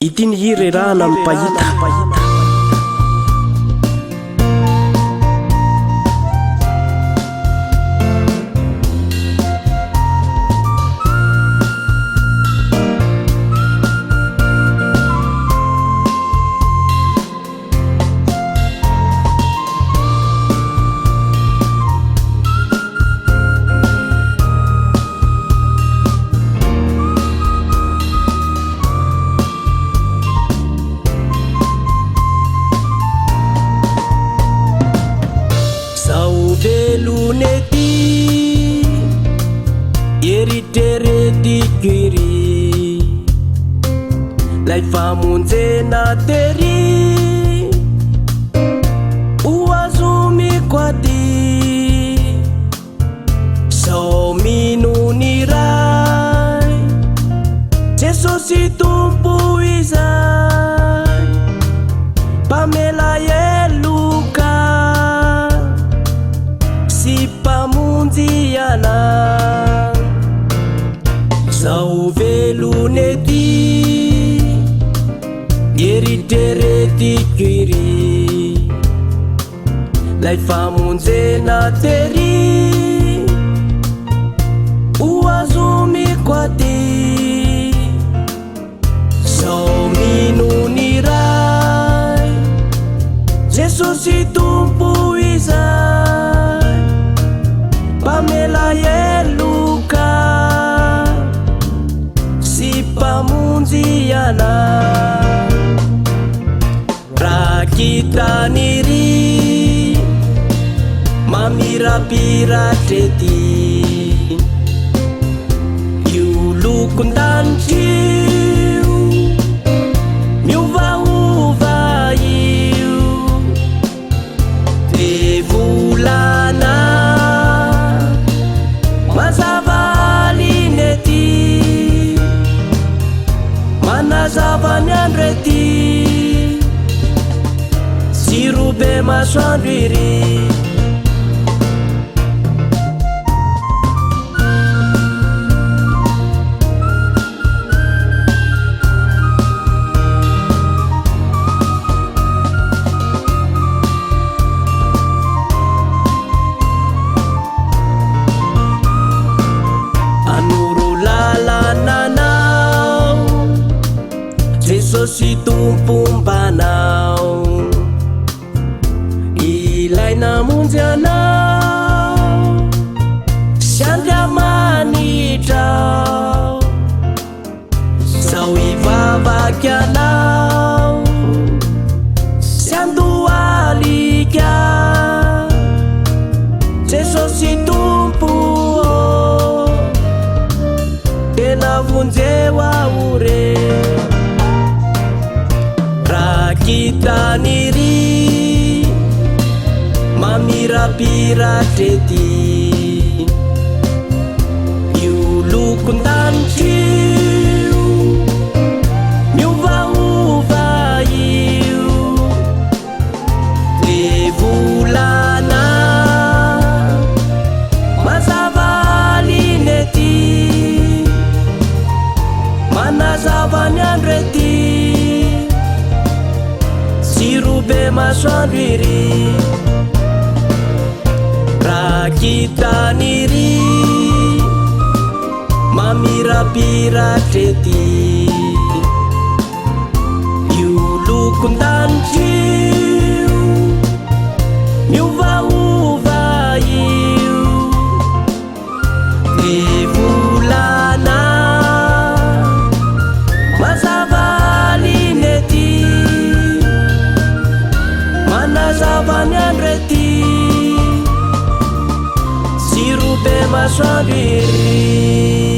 Ity ny hira irahana mipahita. Velonety eritreretiko iry lay famonjena tery ho azomiko aty sao minony ray Jesosy tompo izay mpamela eloka sy mpamonjy anay zao velonety eritreretiko iry lay famonjena tery ho azomiko aty sao minony ray Jesosy tompo izay mpamela eloka sy mpamonjy anay raha kitaniry mamirapiratra io lokon-danitrio miovaova io de volana mazava alinety manazava ny andro ety jiro be masoandro iry Jesosy tompom-banao ilay namonjy anao sy andriamanitrao zao ivavaky anao sy andohalika Jesosy tompo tena vonjeo aore kitaniry mamirapiratra ety io lokon-danitrio miovaova io de volana mazava alinety manazava ny andro ety jiro be masoandro iry raha kitaniry mamirapiratra ety io lokon-danitrio miovaova io de volana mazava alinety manazava ny andro ety jiro be masoandro iry